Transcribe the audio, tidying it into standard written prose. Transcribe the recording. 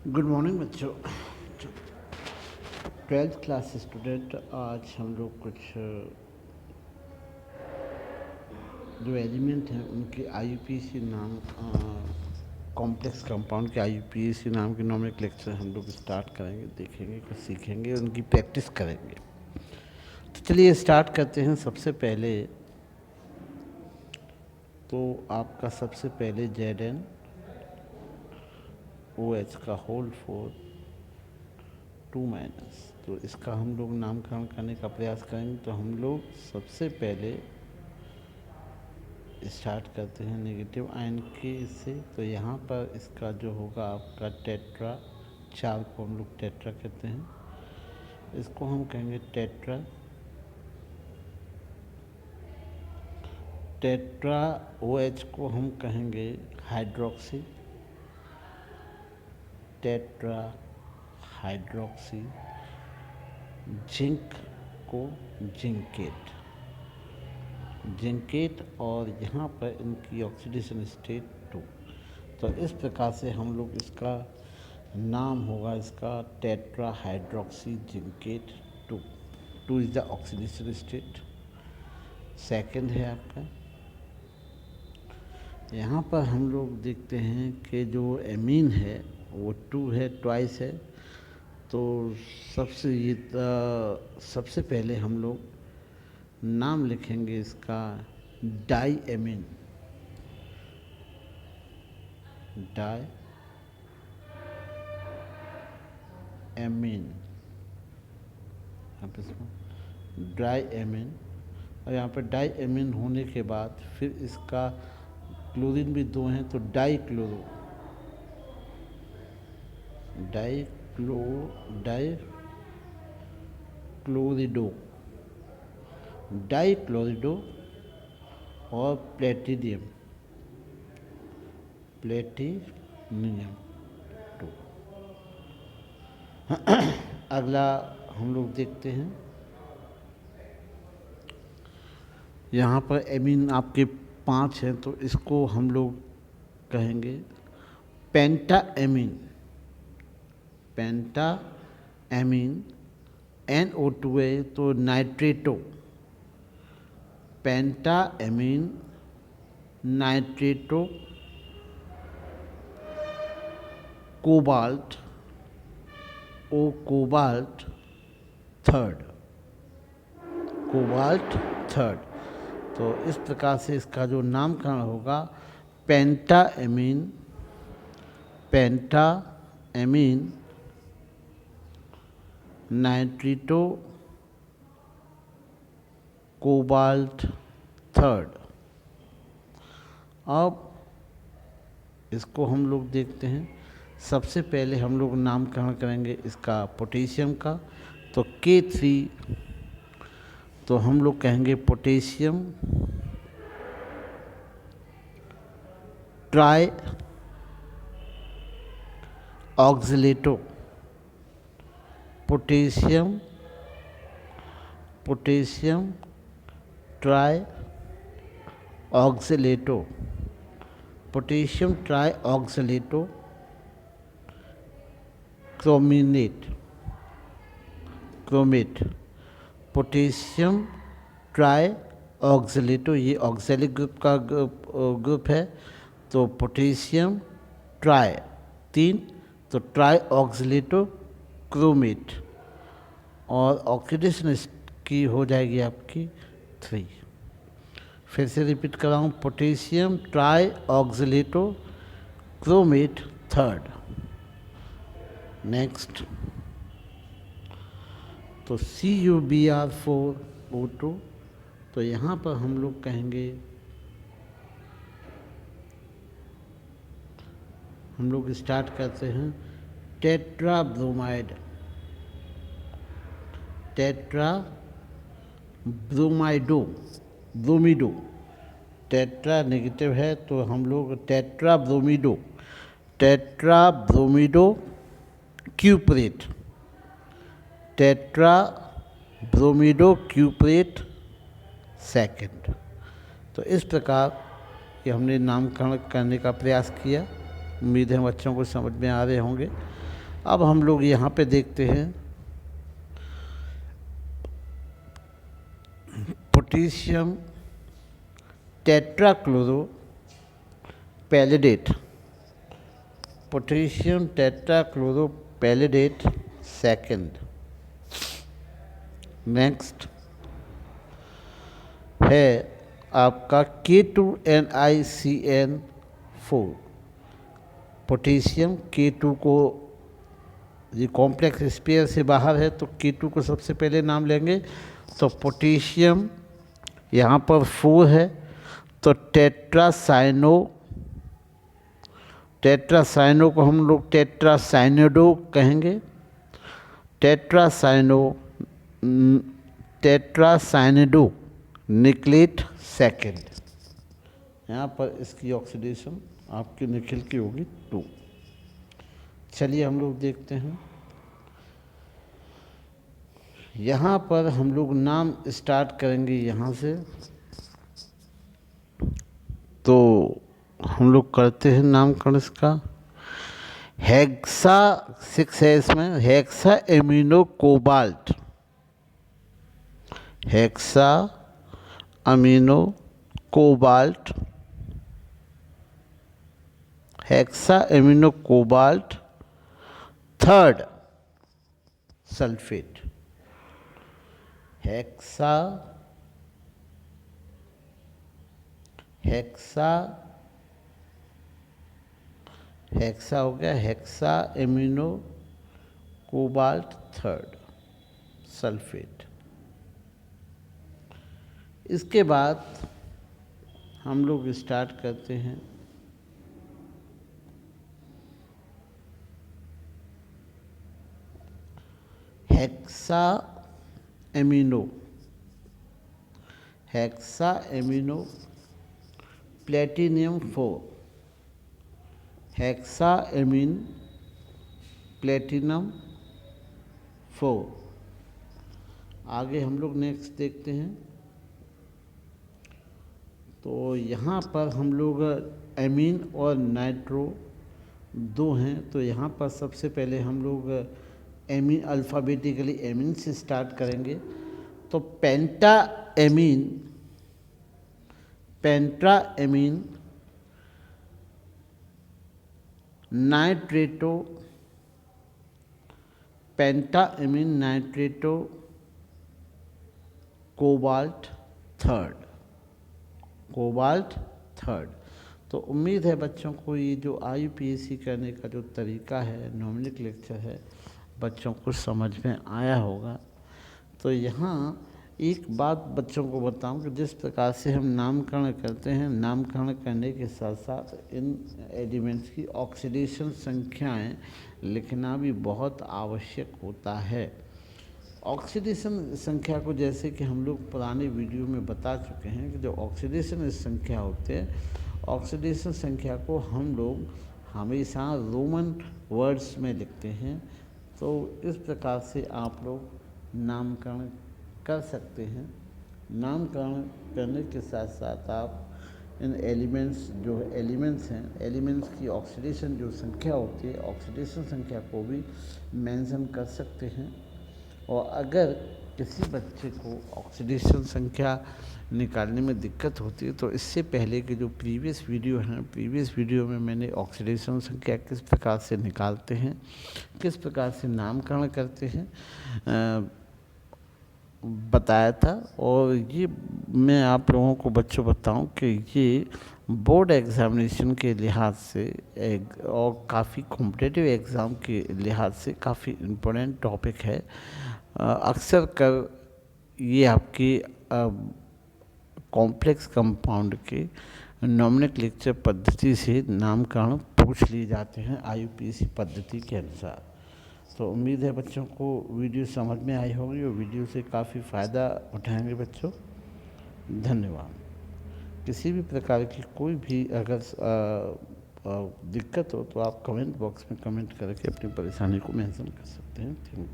Good morning बच्चों। Twelfth class student, आज हम लोग कुछ जो एलिमेंट हैं उनके आईयूपीएसी नाम कॉम्प्लेक्स कंपाउंड के आईयूपीएसी नाम के नोमेनक्लेचर हम लोग स्टार्ट करेंगे, देखेंगे, कुछ सीखेंगे, उनकी प्रैक्टिस करेंगे। तो चलिए स्टार्ट करते हैं। सबसे पहले तो आपका सबसे पहले ZnOH का होल 4 2-, तो इसका हम लोग नामकरण करने का प्रयास करेंगे। तो हम लोग सबसे पहले स्टार्ट करते हैं नेगेटिव आयन के से। तो यहाँ पर इसका जो होगा आपका टेट्रा, 4 को हम लोग टेट्रा कहते हैं, इसको हम कहेंगे टेट्रा OH को हम कहेंगे हाइड्रोक्सी, टेट्रा हाइड्रोक्सी। जिंक को जिंकेट और यहाँ पर इनकी ऑक्सीडेशन स्टेट 2। तो इस प्रकार से हम लोग इसका नाम होगा, इसका tetra hydroxy zincate 2 is the oxidation state. Second है आपका, यहाँ पर हम लोग देखते हैं कि जो एमीन है वो 2 है, ट्वाइस है। तो सबसे पहले हम लोग नाम लिखेंगे इसका डाई एमीन। ड्राई एमीन, और यहाँ पर डाई एमीन होने के बाद फिर इसका क्लोरीन भी 2 हैं, तो डाइक्लोरिडो और प्लेटिनियम 2। अगला हम लोग देखते हैं, यहाँ पर एमीन आपके 5 हैं, तो इसको हम लोग कहेंगे पेंटा एमीन। NO2 है तो नाइट्रेटो, पेंटा एमीन नाइट्रेटो कोबाल्ट थर्ड। तो इस प्रकार से इसका जो नामकरण होगा पेंटा एमीन नाइट्रेटो कोबाल्ट थर्ड। अब इसको हम लोग देखते हैं। सबसे पहले हम लोग नामकरण करेंगे इसका पोटेशियम का। तो K3, तो हम लोग कहेंगे potassium tri oxalato, potassium tri oxalato chromate, potassium tri oxalato, ये ऑक्सैलिक ग्रुप का ग्रुप है। तो पोटेशियम ट्राई 3, तो ट्राई ऑक्सिलेटो क्रोमेट, और ऑक्सीडेशन की हो जाएगी आपकी 3। फिर से रिपीट कर रहा हूँ, potassium tri oxalato chromate third. Next, तो CuBr4O2, तो यहाँ पर हम लोग कहेंगे, हम लोग स्टार्ट करते हैं ब्रोमीडो। टेट्रा नेगेटिव है तो हम लोग टेट्रा ब्रोमीडो क्यूपरेट सेकंड। तो इस प्रकार कि हमने नामकरण करने का प्रयास किया। उम्मीद है बच्चों को समझ में आ रहे होंगे। अब हम लोग यहाँ पे देखते हैं potassium tetrachloro palladate, potassium tetrachloro palladate second. Next है आपका K2NiCN4, पोटेशियम K2 को, ये कॉम्प्लेक्स स्पेयर से बाहर है तो K2 को सबसे पहले नाम लेंगे। तो पोटेशियम यहाँ पर 4 है तो टेट्रासाइनो को हम लोग टेट्रासाइनिडो कहेंगे। टेट्रासाइनिडो निकलेट सेकेंड। यहाँ पर इसकी ऑक्सीडेशन आपकी निखिल की होगी 2। चलिए हम लोग देखते हैं, यहाँ पर हम लोग नाम स्टार्ट करेंगे यहाँ से। तो हम लोग करते हैं नामकरण इसका। हेक्सा 6 है इसमें, hexa amino cobalt, hexa amino cobalt, hexa amino cobalt third sulphate, hexa हो गया hexa amino cobalt third sulphate. इसके बाद हम लोग स्टार्ट करते हैं hexa amino platinum 4, hexa amine platinum 4। आगे हम लोग नेक्स्ट देखते हैं। तो यहाँ पर हम लोग एमीन और नाइट्रो 2 हैं, तो यहाँ पर सबसे पहले हम लोग एमीन अल्फ़ाबेटिकली एमीन से स्टार्ट करेंगे। तो पेंटा एमीन नाइट्रेटो, पेंटा एमीन नाइट्रेटो कोबाल्ट थर्ड। तो उम्मीद है बच्चों को ये जो IUPAC करने का जो तरीका है, नोमेनक्लेचर है, बच्चों को समझ में आया होगा। तो यहाँ एक बात बच्चों को बताऊं कि जिस प्रकार से हम नामकरण करते हैं, नामकरण करने के साथ साथ इन एलिमेंट्स की ऑक्सीडेशन संख्याएं लिखना भी बहुत आवश्यक होता है। ऑक्सीडेशन संख्या को जैसे कि हम लोग पुराने वीडियो में बता चुके हैं कि जो ऑक्सीडेशन संख्या होते हैं, ऑक्सीडेशन संख्या को हम लोग हमेशा रोमन वर्ड्स में लिखते हैं। तो इस प्रकार से आप लोग नामकरण कर सकते हैं। नामकरण करने के साथ साथ आप इन एलिमेंट्स हैं, एलिमेंट्स की ऑक्सीडेशन जो संख्या होती है, ऑक्सीडेशन संख्या को भी मेंशन कर सकते हैं। और अगर किसी बच्चे को ऑक्सीडेशन संख्या निकालने में दिक्कत होती है तो इससे पहले के जो प्रीवियस वीडियो में मैंने ऑक्सीडेशन संख्या किस प्रकार से निकालते हैं, किस प्रकार से नामकरण करते हैं बताया था। और ये मैं आप लोगों को बच्चों बताऊं कि ये बोर्ड एग्ज़ामिनेशन के लिहाज से और काफ़ी कॉम्पिटिटिव एग्ज़ाम के लिहाज से काफ़ी इम्पोर्टेंट टॉपिक है। अक्सर कर ये आपकी कॉम्प्लेक्स कंपाउंड के नोमेनक्लेचर पद्धति से नामकरण पूछ लिए जाते हैं IUPAC पद्धति के अनुसार। तो उम्मीद है बच्चों को वीडियो समझ में आई होगी और वीडियो से काफ़ी फ़ायदा उठाएंगे बच्चों। धन्यवाद। किसी भी प्रकार की कोई भी अगर दिक्कत हो तो आप कमेंट बॉक्स में कमेंट करके अपनी परेशानी को मेंशन कर सकते हैं। Thank you.